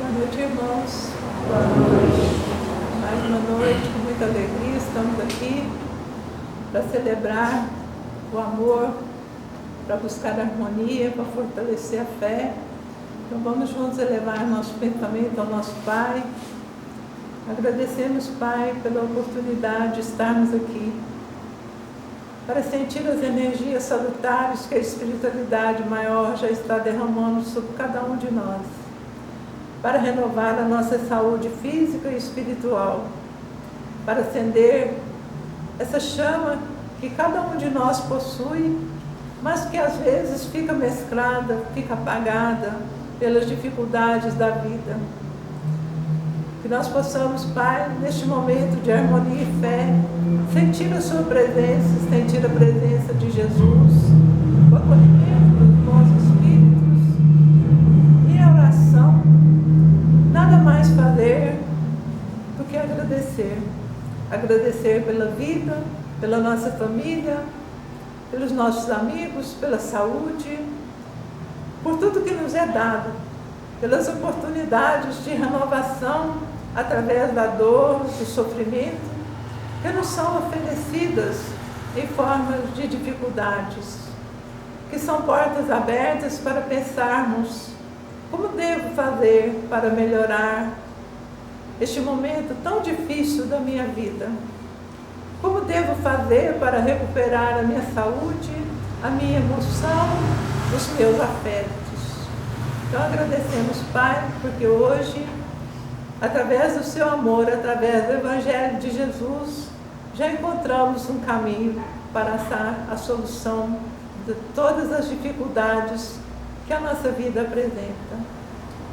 Boa noite, irmãos. Boa noite. Mais uma noite, com muita alegria, estamos aqui para celebrar o amor, para buscar a harmonia, para fortalecer a fé. Então vamos juntos elevar nosso pensamento ao nosso Pai. Agradecemos, Pai, pela oportunidade de estarmos aqui, para sentir as energias salutares que a espiritualidade maior já está derramando sobre cada um de nós, para renovar a nossa saúde física e espiritual, para acender essa chama que cada um de nós possui, mas que às vezes fica mesclada, fica apagada pelas dificuldades da vida. Que nós possamos, Pai, neste momento de harmonia e fé, sentir a Sua presença, sentir a presença de Jesus, o acolhimento dos nossos espíritos, e a oração, nada mais fazer do que agradecer. Agradecer pela vida, pela nossa família, pelos nossos amigos, pela saúde, por tudo que nos é dado, pelas oportunidades de renovação através da dor, do sofrimento, que nos são oferecidas em forma de dificuldades, que são portas abertas para pensarmos como devo fazer para melhorar este momento tão difícil da minha vida, como devo fazer para recuperar a minha saúde, a minha emoção, os meus afetos. Então agradecemos, Pai, porque hoje, através do Seu amor, através do Evangelho de Jesus, já encontramos um caminho para achar a solução de todas as dificuldades que a nossa vida apresenta.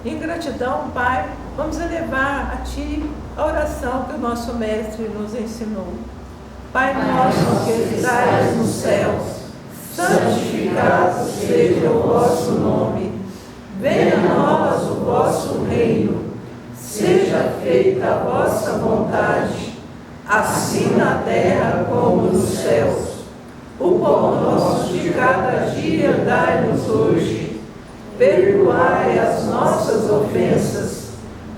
Em gratidão, Pai, vamos elevar a Ti a oração que o nosso Mestre nos ensinou. Pai nosso que estais nos céus, santificado seja o vosso nome. Venha a nós o vosso reino. Seja feita a vossa vontade, assim na terra como nos céus. O pão nosso de cada dia dai-nos hoje. Perdoai as nossas ofensas,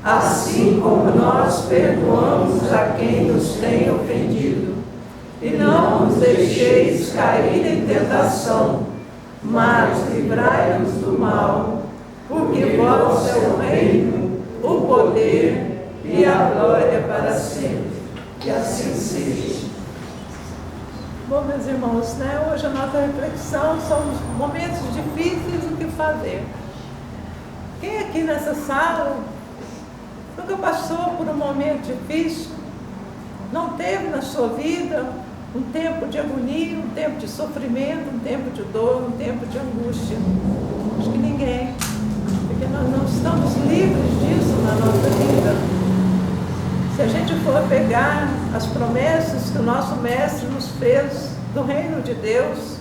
assim como nós perdoamos a quem nos tem ofendido. E não nos deixeis cair em tentação, mas livrai-nos do mal, porque vosso é o reino, o poder e a glória para sempre. Que assim seja. Bom, meus irmãos, hoje a nossa reflexão são os momentos difíceis do que fazer. Quem aqui nessa sala nunca passou por um momento difícil? Não teve na sua vida um tempo de agonia, um tempo de sofrimento, um tempo de dor, um tempo de angústia? Acho que ninguém. Porque nós não estamos livres disso na nossa vida. Se a gente for pegar as promessas que o nosso Mestre nos fez do reino de Deus,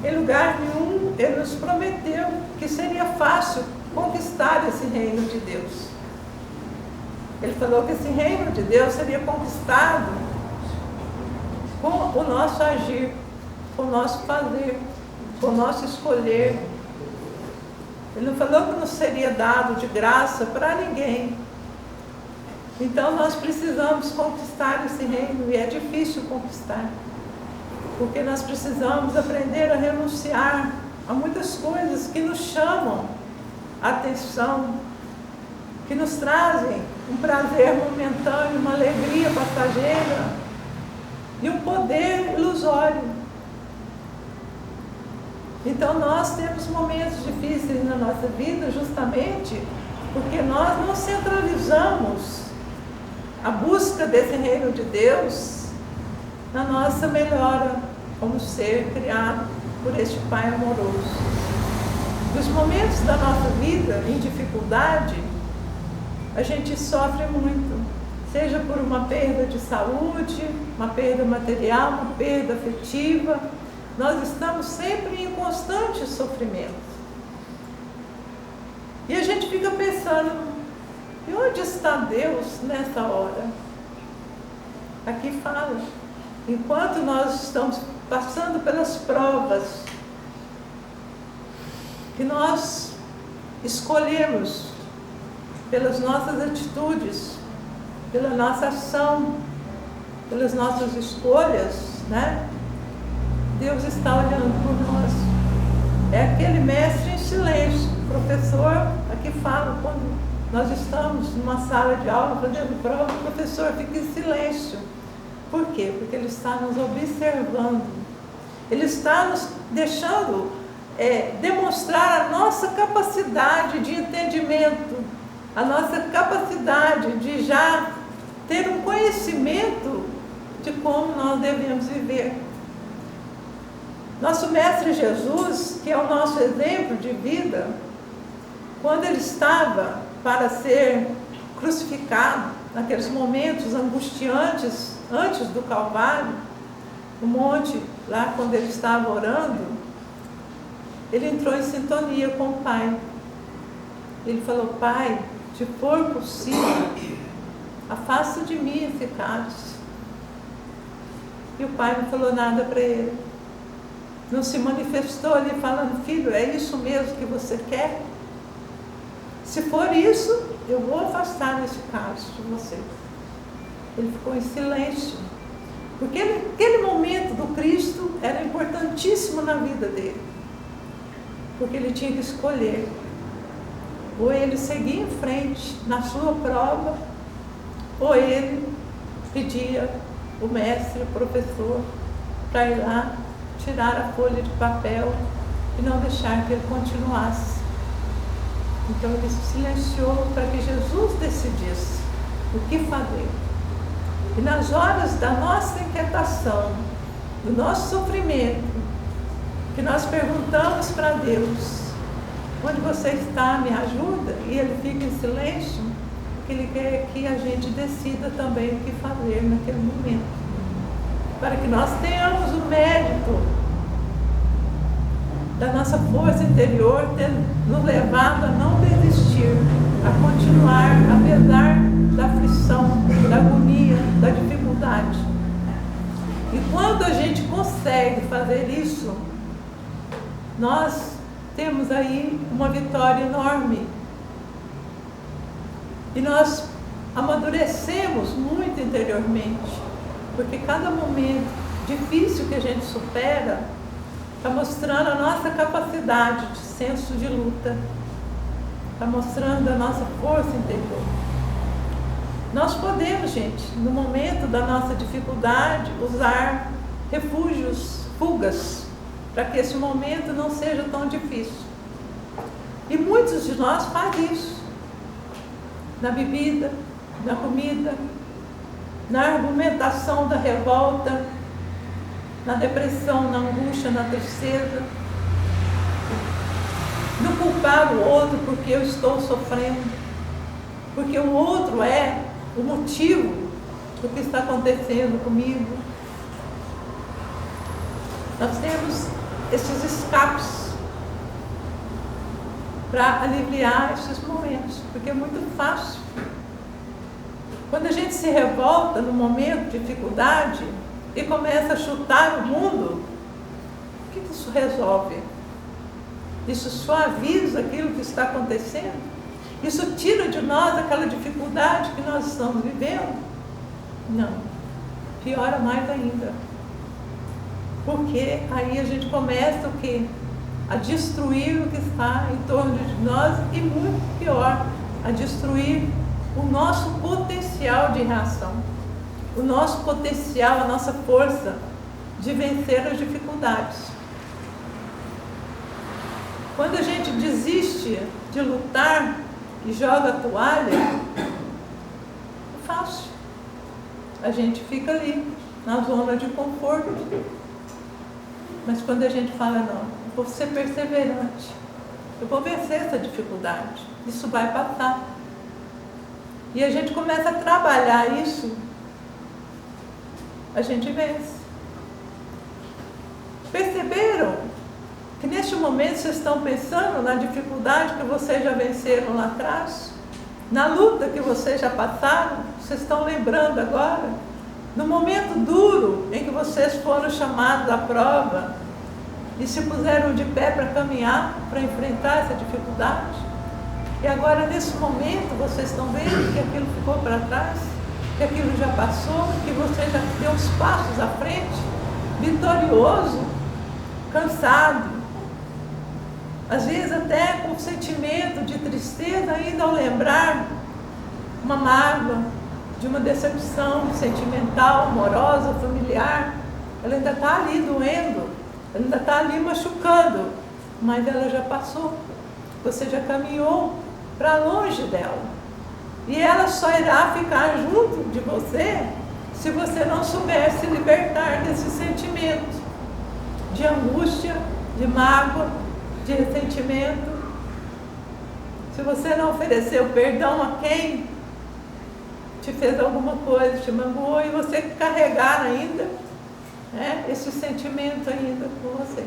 em lugar nenhum Ele nos prometeu que seria fácil conquistar esse reino de Deus. Ele falou que esse reino de Deus seria conquistado com o nosso agir, com o nosso fazer, com o nosso escolher. Ele não falou que nos seria dado de graça para ninguém. Então nós precisamos conquistar esse reino, e é difícil conquistar, porque nós precisamos aprender a renunciar a muitas coisas que nos chamam a atenção, que nos trazem um prazer momentâneo, uma alegria passageira e um poder ilusório. Então nós temos momentos difíceis na nossa vida justamente porque nós não centralizamos a busca desse reino de Deus na nossa melhora como ser criado por este Pai amoroso. Nos momentos da nossa vida em dificuldade, a gente sofre muito, seja por uma perda de saúde, uma perda material, uma perda afetiva. Nós estamos sempre em constante sofrimento. E a gente fica pensando, e onde está Deus nessa hora? Aqui fala, enquanto nós estamos passando pelas provas, que nós escolhemos pelas nossas atitudes, pela nossa ação, pelas nossas escolhas, né? Deus está olhando por nós. É aquele mestre em silêncio. O professor aqui fala, quando nós estamos numa sala de aula fazendo prova, o professor fica em silêncio. Por quê? Porque ele está nos observando. Ele está nos deixando demonstrar a nossa capacidade de entendimento, a nossa capacidade de já ter um conhecimento de como nós devemos viver. Nosso Mestre Jesus, que é o nosso exemplo de vida, quando ele estava para ser crucificado, naqueles momentos angustiantes, antes do Calvário, no monte, lá quando ele estava orando, ele entrou em sintonia com o Pai. Ele falou: Pai, se for possível, afasta de mim esse cálice. E o Pai não falou nada para ele. Não se manifestou ali falando: filho, é isso mesmo que você quer? Se for isso, eu vou afastar esse cálice de você. Ele ficou em silêncio. Porque aquele momento do Cristo era importantíssimo na vida dele. Porque ele tinha que escolher. Ou ele seguia em frente na sua prova, ou ele pedia o mestre, o professor, para ir lá tirar a folha de papel e não deixar que ele continuasse. Então ele se silenciou para que Jesus decidisse o que fazer. E nas horas da nossa inquietação, do nosso sofrimento, que nós perguntamos para Deus: onde você está, me ajuda? E ele fica em silêncio, que ele quer que a gente decida também o que fazer naquele momento, para que nós tenhamos o mérito da nossa força interior nos levado a não desistir, a continuar, apesar da aflição, da agonia, da dificuldade. E quando a gente consegue fazer isso, nós temos aí uma vitória enorme. E nós amadurecemos muito interiormente, porque cada momento difícil que a gente supera está mostrando a nossa capacidade de senso de luta, está mostrando a nossa força interior. Nós podemos, gente, no momento da nossa dificuldade, usar refúgios, fugas, para que esse momento não seja tão difícil. E muitos de nós fazem isso. Na bebida, na comida, na argumentação da revolta, na depressão, na angústia, na tristeza, no culpar o outro porque eu estou sofrendo, porque o outro é o motivo do que está acontecendo comigo. Nós temos esses escapes para aliviar esses momentos, porque é muito fácil. Quando a gente se revolta no momento de dificuldade e começa a chutar o mundo, o que isso resolve? Isso suaviza aquilo que está acontecendo? Isso tira de nós aquela dificuldade que nós estamos vivendo? Não. Piora mais ainda. Porque aí a gente começa o quê? A destruir o que está em torno de nós e, muito pior, a destruir o nosso potencial de reação, o nosso potencial, a nossa força de vencer as dificuldades. Quando a gente desiste de lutar e joga a toalha, é fácil. A gente fica ali, na zona de conforto. Mas quando a gente fala: não, eu vou ser perseverante, eu vou vencer essa dificuldade, isso vai passar. E a gente começa a trabalhar isso, a gente vence. Perceberam que neste momento vocês estão pensando na dificuldade que vocês já venceram lá atrás? Na luta que vocês já passaram? Vocês estão lembrando agora? No momento duro em que vocês foram chamados à prova e se puseram de pé para caminhar, para enfrentar essa dificuldade? E agora, nesse momento, vocês estão vendo que aquilo ficou para trás, que aquilo já passou, que você já deu os passos à frente, vitorioso, cansado, às vezes até com sentimento de tristeza ainda ao lembrar uma mágoa, de uma decepção sentimental, amorosa, familiar. Ela ainda está ali doendo, ela ainda está ali machucando, mas ela já passou, você já caminhou para longe dela. E ela só irá ficar junto de você se você não souber se libertar desse sentimento de angústia, de mágoa, de ressentimento. Se você não ofereceu perdão a quem te fez alguma coisa, te magoou, e você carregar ainda, né, esse sentimento ainda com você.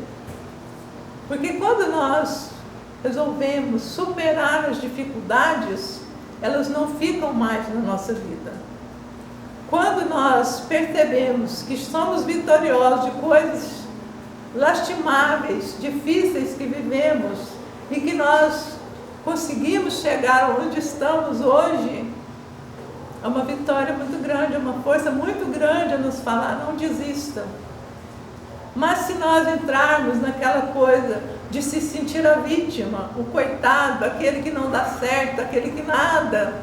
Porque quando nós resolvemos superar as dificuldades, elas não ficam mais na nossa vida. Quando nós percebemos que somos vitoriosos de coisas lastimáveis, difíceis que vivemos, e que nós conseguimos chegar onde estamos hoje, é uma vitória muito grande, é uma força muito grande a nos falar, não desista. Mas se nós entrarmos naquela coisa de se sentir a vítima, o coitado, aquele que não dá certo, aquele que nada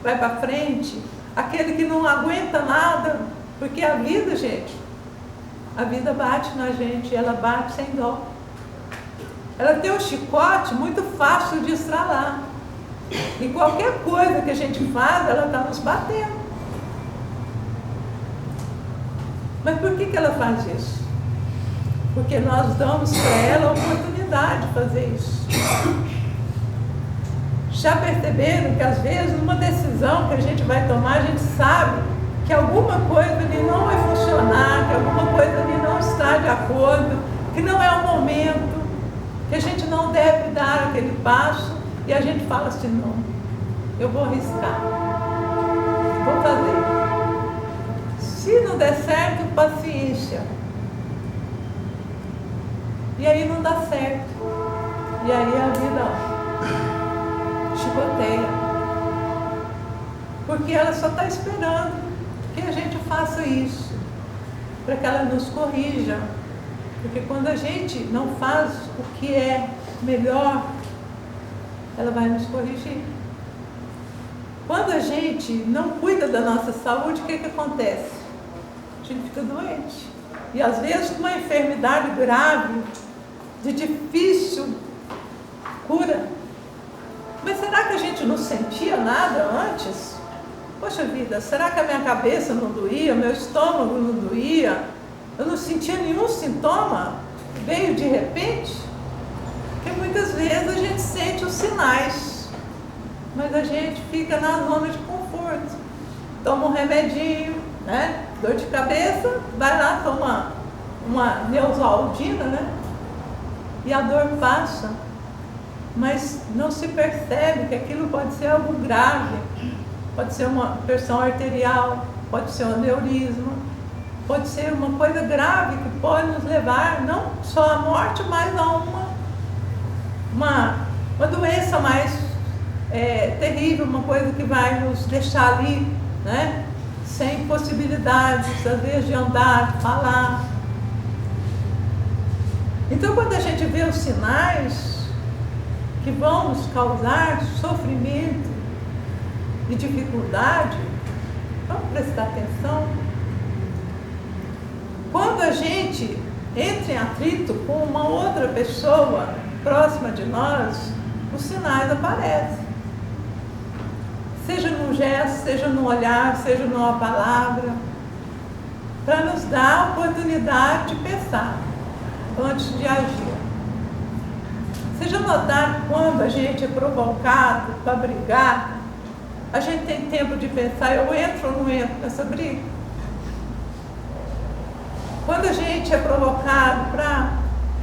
vai para frente, aquele que não aguenta nada, porque a vida, gente, a vida bate na gente, ela bate sem dó. Ela tem um chicote muito fácil de estralar. E qualquer coisa que a gente faz, ela está nos batendo. Mas por que ela faz isso? Porque nós damos para ela a oportunidade de fazer isso. Já perceberam que às vezes numa decisão que a gente vai tomar, a gente sabe que alguma coisa ali não vai funcionar, que alguma coisa ali não está de acordo, que não é o momento, que a gente não deve dar aquele passo, e a gente fala assim, não, eu vou arriscar, vou fazer. Se não der certo, paciência. E aí não dá certo. E aí a vida chicoteia. Porque ela só está esperando que a gente faça isso, para que ela nos corrija. Porque quando a gente não faz o que é melhor, ela vai nos corrigir. Quando a gente não cuida da nossa saúde, o que acontece? A gente fica doente. E às vezes uma enfermidade grave, de difícil cura. Mas será que a gente não sentia nada antes? Poxa vida, será que a minha cabeça não doía, meu estômago não doía? Eu não sentia nenhum sintoma? Veio de repente? Porque muitas vezes a gente sente os sinais, mas a gente fica na zona de conforto. Toma um remedinho, né? Dor de cabeça, vai lá, toma uma Neosaldina, né? E a dor passa. Mas não se percebe que aquilo pode ser algo grave. Pode ser uma pressão arterial, pode ser um aneurisma, pode ser uma coisa grave que pode nos levar não só à morte, mas a uma doença mais terrível, uma coisa que vai nos deixar ali, né, sem possibilidades, às vezes, de andar, de falar. Então, quando a gente vê os sinais que vão nos causar sofrimento e dificuldade, vamos prestar atenção. Quando a gente entra em atrito com uma outra pessoa próxima de nós, os sinais aparecem. Seja num gesto, seja num olhar, seja numa palavra, para nos dar a oportunidade de pensar antes de agir. Vocês já notaram quando a gente é provocado para brigar, a gente tem tempo de pensar, eu entro ou não entro nessa briga? Quando a gente é provocado para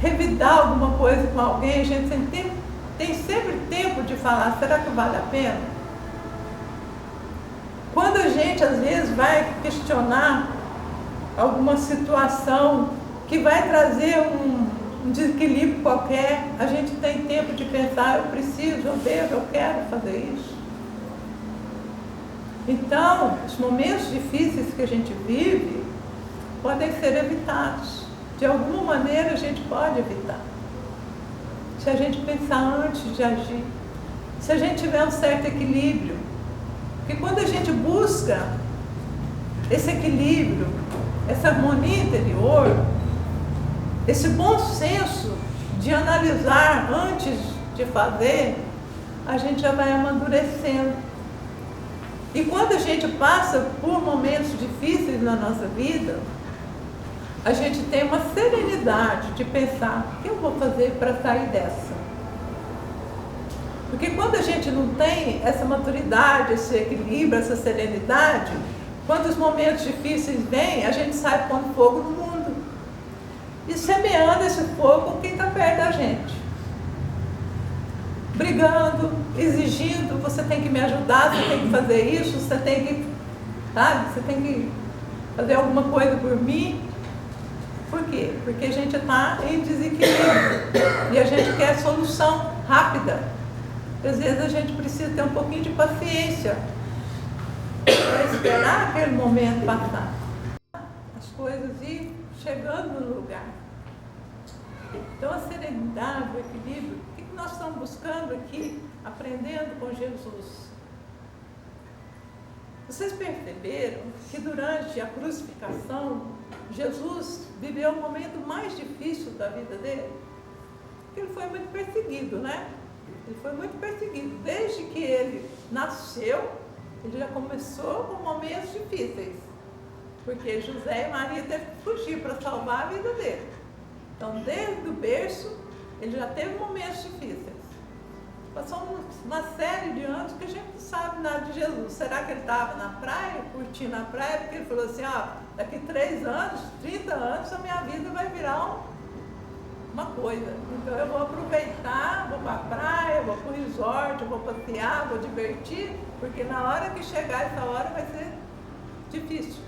revidar alguma coisa com alguém, a gente tem sempre tempo de falar, será que vale a pena? Quando a gente às vezes vai questionar alguma situação que vai trazer um desequilíbrio qualquer, a gente tem tempo de pensar, eu preciso, eu devo, eu quero fazer isso. Então, os momentos difíceis que a gente vive podem ser evitados. De alguma maneira a gente pode evitar. Se a gente pensar antes de agir, se a gente tiver um certo equilíbrio. Porque quando a gente busca esse equilíbrio, essa harmonia interior, esse bom senso de analisar antes de fazer, a gente já vai amadurecendo. E quando a gente passa por momentos difíceis na nossa vida, a gente tem uma serenidade de pensar, o que eu vou fazer para sair dessa? Porque quando a gente não tem essa maturidade, esse equilíbrio, essa serenidade, quando os momentos difíceis vêm, a gente sai pondo fogo no mundo. E semeando esse fogo com quem está perto da gente. Brigando, exigindo, você tem que me ajudar, você tem que fazer isso, você tem que, sabe, você tem que fazer alguma coisa por mim. Por quê? Porque a gente está em desequilíbrio e a gente quer solução rápida. Às vezes a gente precisa ter um pouquinho de paciência para esperar aquele momento passar. As coisas ir chegando no lugar. Então a serenidade, o equilíbrio, o que nós estamos buscando aqui, aprendendo com Jesus? Vocês perceberam que durante a crucificação, Jesus viveu o momento mais difícil da vida dele? Porque ele foi muito perseguido, né? Ele foi muito perseguido. Desde que ele nasceu, ele já começou com momentos difíceis. Porque José e Maria teve que fugir para salvar a vida dele. Então, desde o berço, ele já teve momentos difíceis. Passou uma série de anos que a gente não sabe nada de Jesus. Será que ele estava na praia, curtindo a praia? Porque ele falou assim, ó, daqui 3 anos, 30 anos, a minha vida vai virar uma coisa. Então eu vou aproveitar, vou para a praia, vou para o resort, vou passear, vou divertir, porque na hora que chegar essa hora vai ser difícil.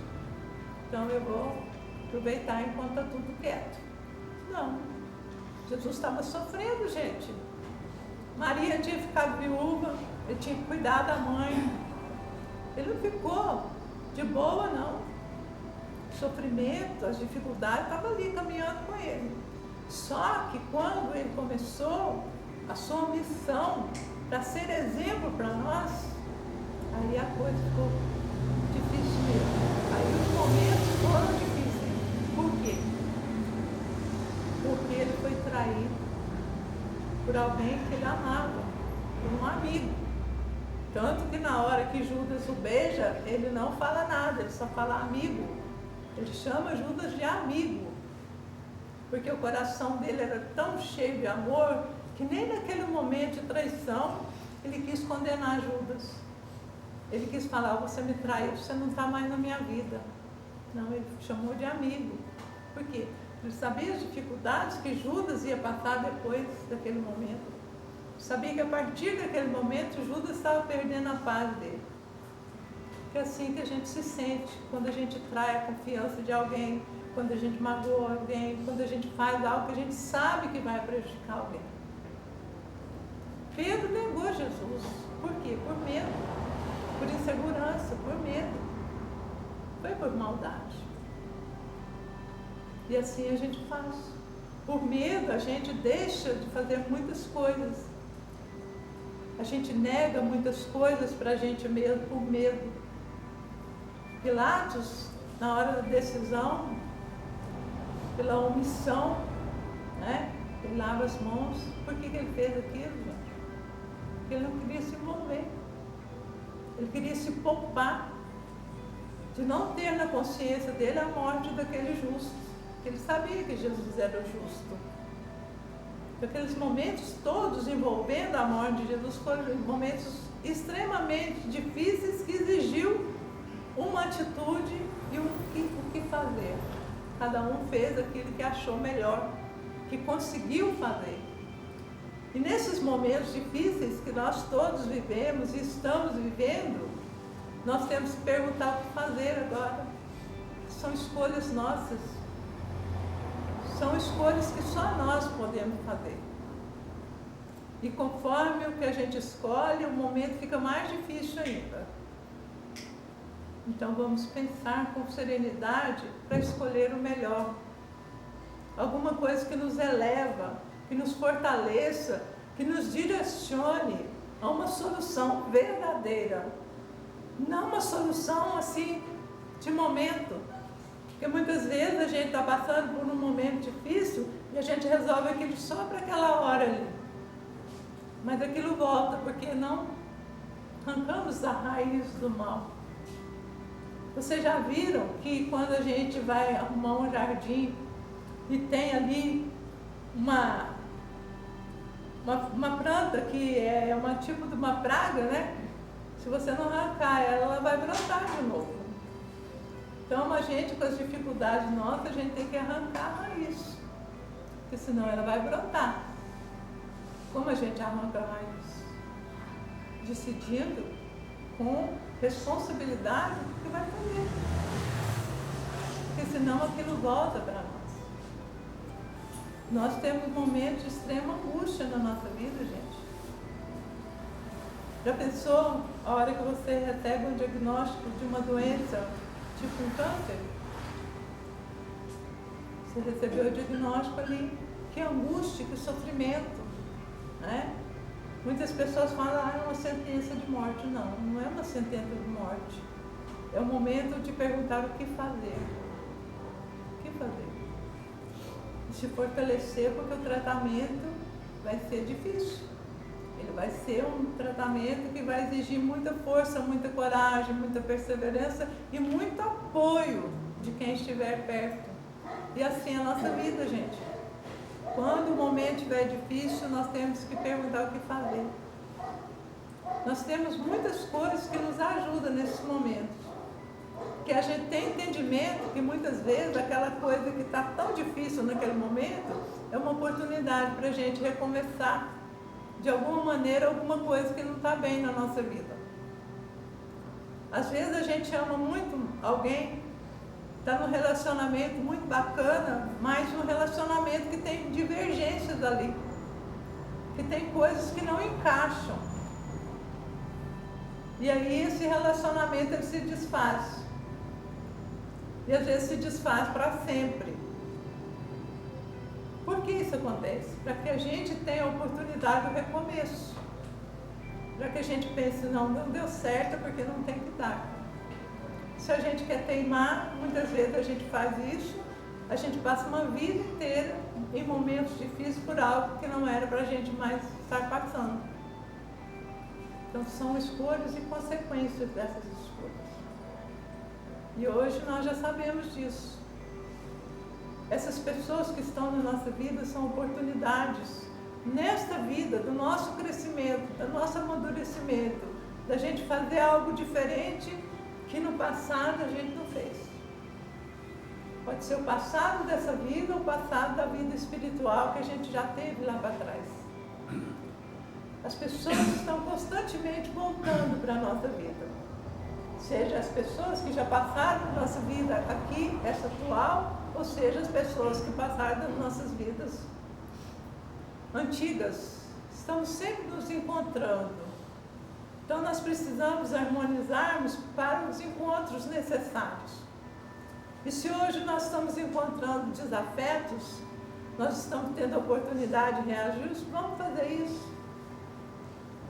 Então eu vou aproveitar enquanto está tudo quieto. Não. Jesus estava sofrendo, gente. Maria tinha ficado viúva, ele tinha que cuidar da mãe. Ele não ficou de boa, não. O sofrimento, as dificuldades estavam ali caminhando com ele. Só que quando ele começou a sua missão para ser exemplo para nós, aí a coisa ficou difícil mesmo. Aí os momentos foram difíceis. Por quê? Porque ele foi traído por alguém que ele amava, por um amigo. Tanto que na hora que Judas o beija, ele não fala nada, ele só fala amigo. Ele chama Judas de amigo. Porque o coração dele era tão cheio de amor, que nem naquele momento de traição, ele quis condenar Judas. Ele quis falar, você me traiu, você não está mais na minha vida. Não, ele chamou de amigo. Por quê? Ele sabia as dificuldades que Judas ia passar depois daquele momento. Sabia que a partir daquele momento Judas estava perdendo a paz dele. Que é assim que a gente se sente quando a gente trai a confiança de alguém, quando a gente magoa alguém, quando a gente faz algo que a gente sabe que vai prejudicar alguém. Pedro negou Jesus. Por quê? Por medo, por insegurança, por medo. Foi por maldade. E assim a gente faz. Por medo, a gente deixa de fazer muitas coisas. A gente nega muitas coisas para a gente mesmo por medo. Pilatos, na hora da decisão, pela omissão, né? Ele lava as mãos. Por que ele fez aquilo, gente? Porque ele não queria se envolver. Ele queria se poupar de não ter na consciência dele a morte daquele justo. Ele sabia que Jesus era o justo. Aqueles momentos todos envolvendo a morte de Jesus foram momentos extremamente difíceis que exigiu uma atitude e o que fazer. Cada um fez aquilo que achou melhor, que conseguiu fazer. E nesses momentos difíceis que nós todos vivemos e estamos vivendo, nós temos que perguntar o que fazer agora. São escolhas nossas. São escolhas que só nós podemos fazer. E conforme o que a gente escolhe, o momento fica mais difícil ainda. Então vamos pensar com serenidade para escolher o melhor. Alguma coisa que nos eleva, que nos fortaleça, que nos direcione a uma solução verdadeira. Não uma solução assim de momento. Porque muitas vezes a gente está passando por um momento difícil e a gente resolve aquilo só para aquela hora ali. Mas aquilo volta porque não arrancamos a raiz do mal. Vocês já viram que quando a gente vai arrumar um jardim e tem ali uma planta que é um tipo de uma praga, né? Se você não arrancar ela, ela vai brotar de novo. Então a gente, com as dificuldades nossas, a gente tem que arrancar a raiz, porque senão ela vai brotar. Como a gente arranca a raiz? Decidindo com responsabilidade o que vai fazer. Porque senão aquilo volta para nós. Nós temos momentos de extrema angústia na nossa vida, gente. Já pensou a hora que você recebe um diagnóstico de uma doença, tipo um câncer? Você recebeu o diagnóstico ali, que angústia, que sofrimento, né? Muitas pessoas falam, é uma sentença de morte. Não, não é uma sentença de morte. É o momento de perguntar o que fazer. O que fazer? E se fortalecer, porque o tratamento vai ser difícil. Ele vai ser um tratamento que vai exigir muita força, muita coragem, muita perseverança e muito apoio de quem estiver perto. E assim é a nossa vida, gente. Quando o momento estiver difícil, nós temos que perguntar o que fazer. Nós temos muitas coisas que nos ajudam nesses momentos. Que a gente tem entendimento que muitas vezes aquela coisa que está tão difícil naquele momento é uma oportunidade para a gente recomeçar de alguma maneira alguma coisa que não está bem na nossa vida. Às vezes a gente ama muito alguém, está num relacionamento muito bacana, mas um relacionamento que tem divergências ali, que tem coisas que não encaixam. E aí esse relacionamento ele se desfaz. E às vezes se desfaz para sempre. Por que isso acontece? Para que a gente tenha a oportunidade do recomeço. Para que a gente pense, não deu certo porque não tem que dar. Se a gente quer teimar, muitas vezes a gente faz isso, a gente passa uma vida inteira em momentos difíceis por algo que não era para a gente mais estar passando. Então são escolhas e consequências dessas escolhas. E hoje nós já sabemos disso. Essas pessoas que estão na nossa vida são oportunidades nesta vida do nosso crescimento, do nosso amadurecimento, da gente fazer algo diferente que no passado a gente não fez. Pode ser o passado dessa vida ou o passado da vida espiritual que a gente já teve lá para trás. As pessoas estão constantemente voltando para a nossa vida. Seja as pessoas que já passaram na nossa vida aqui, essa atual, ou seja as pessoas que passaram nas nossas vidas antigas. Estamos sempre nos encontrando. Então nós precisamos harmonizarmos para os encontros necessários. E se hoje nós estamos encontrando desafetos, nós estamos tendo a oportunidade de reagir, vamos fazer isso.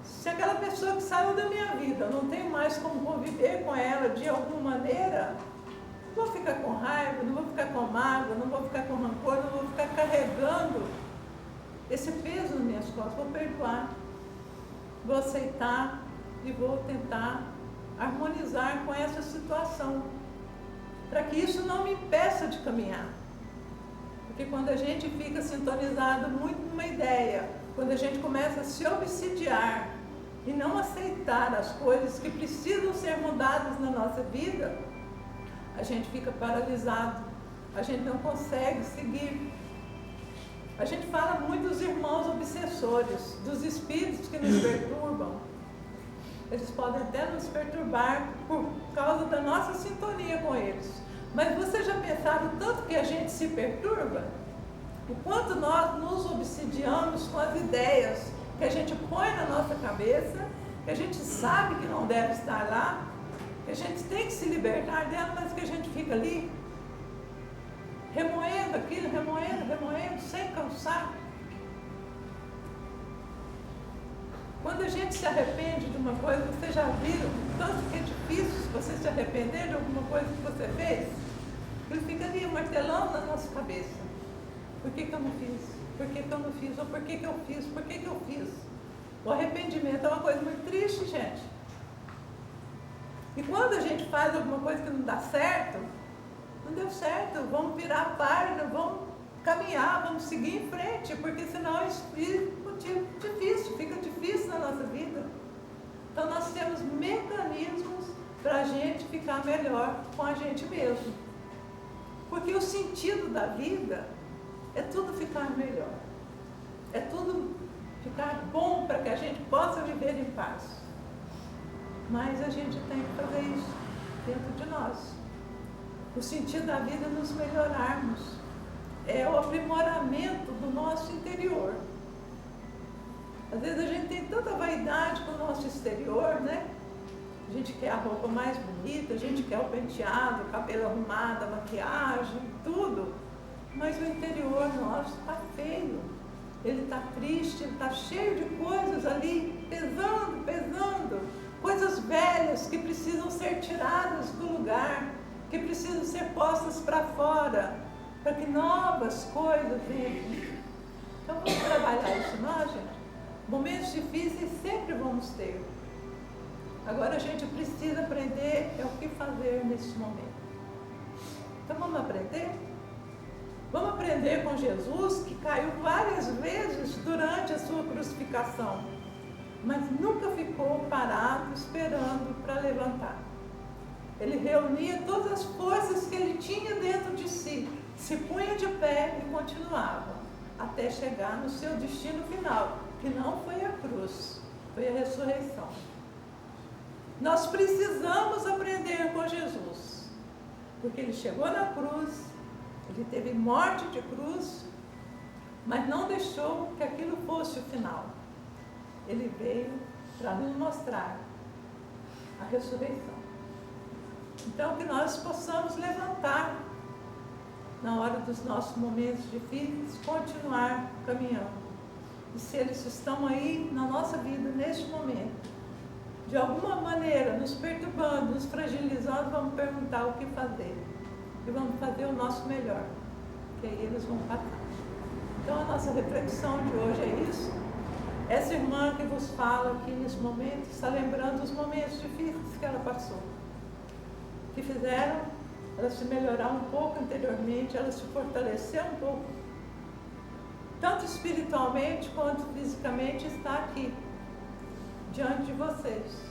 Se aquela pessoa que saiu da minha vida, eu não tenho mais como conviver com ela de alguma maneira, não vou ficar com raiva, não vou ficar com mágoa, não vou ficar com rancor, não vou ficar carregando esse peso nas minhas costas. Vou perdoar, vou aceitar e vou tentar harmonizar com essa situação, para que isso não me impeça de caminhar. Porque quando a gente fica sintonizado muito numa ideia, quando a gente começa a se obsidiar e não aceitar as coisas que precisam ser mudadas na nossa vida, a gente fica paralisado, a gente não consegue seguir. A gente fala muito dos irmãos obsessores, dos espíritos que nos perturbam. Eles podem até nos perturbar por causa da nossa sintonia com eles. Mas vocês já pensaram o tanto que a gente se perturba? O quanto nós nos obsidiamos com as ideias que a gente põe na nossa cabeça, que a gente sabe que não deve estar lá, que a gente tem que se libertar dela, mas que a gente fica ali remoendo aquilo, remoendo, sem cansar. Quando a gente se arrepende de uma coisa, vocês já viram tanto que é difícil você se arrepender de alguma coisa que você fez? Ele fica ali martelando na nossa cabeça. Por que eu não fiz? Por que eu não fiz? Ou por que eu fiz? Por que eu fiz? O arrependimento é uma coisa muito triste, gente. E quando a gente faz alguma coisa que não dá certo, não deu certo, vamos virar a página, vamos caminhar, vamos seguir em frente, porque senão é difícil, fica difícil na nossa vida. Então nós temos mecanismos para a gente ficar melhor com a gente mesmo. Porque o sentido da vida é tudo ficar melhor. É tudo ficar bom para que a gente possa viver em paz. Mas a gente tem que fazer isso dentro de nós. O sentido da vida é nos melhorarmos. É o aprimoramento do nosso interior. Às vezes a gente tem tanta vaidade com o nosso exterior, né? A gente quer a roupa mais bonita, a gente quer o penteado, o cabelo arrumado, a maquiagem, tudo. Mas o interior nosso está feio. Ele está triste, ele está cheio de coisas ali, pesando. Coisas velhas que precisam ser tiradas do lugar, que precisam ser postas para fora, para que novas coisas venham. Então vamos trabalhar isso nós, gente. Momentos difíceis sempre vamos ter. Agora a gente precisa aprender o que fazer nesse momento. Então vamos aprender? Vamos aprender com Jesus, que caiu várias vezes durante a sua crucificação, mas nunca ficou parado esperando para levantar. Ele reunia todas as forças que ele tinha dentro de si, se punha de pé e continuava, até chegar no seu destino final, que não foi a cruz, foi a ressurreição. Nós precisamos aprender com Jesus, porque ele chegou na cruz, ele teve morte de cruz, mas não deixou que aquilo fosse o final. Ele veio para nos mostrar a ressurreição. Então, que nós possamos levantar na hora dos nossos momentos difíceis, continuar caminhando. E se eles estão aí na nossa vida, neste momento, de alguma maneira nos perturbando, nos fragilizando, vamos perguntar o que fazer. E vamos fazer o nosso melhor, que aí eles vão passar. Então a nossa reflexão de hoje é isso. Essa irmã que vos fala aqui nesse momento está lembrando os momentos difíceis que ela passou, que fizeram ela se melhorar um pouco interiormente, ela se fortalecer um pouco, tanto espiritualmente quanto fisicamente, está aqui diante de vocês,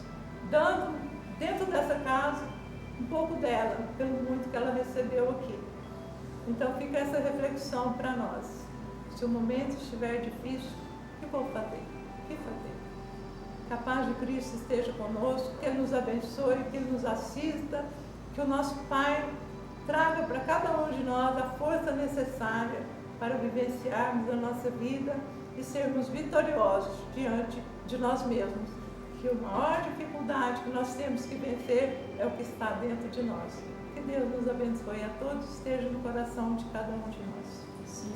dando dentro dessa casa um pouco dela, pelo muito que ela recebeu aqui. Então fica essa reflexão para nós. Se o momento estiver difícil, o que vou fazer? O que fazer? Que a paz de Cristo esteja conosco, que Ele nos abençoe, que Ele nos assista, que o nosso Pai traga para cada um de nós a força necessária para vivenciarmos a nossa vida e sermos vitoriosos diante de nós mesmos. Que a maior dificuldade que nós temos que vencer é o que está dentro de nós. Que Deus nos abençoe a todos, esteja no coração de cada um de nós. Sim.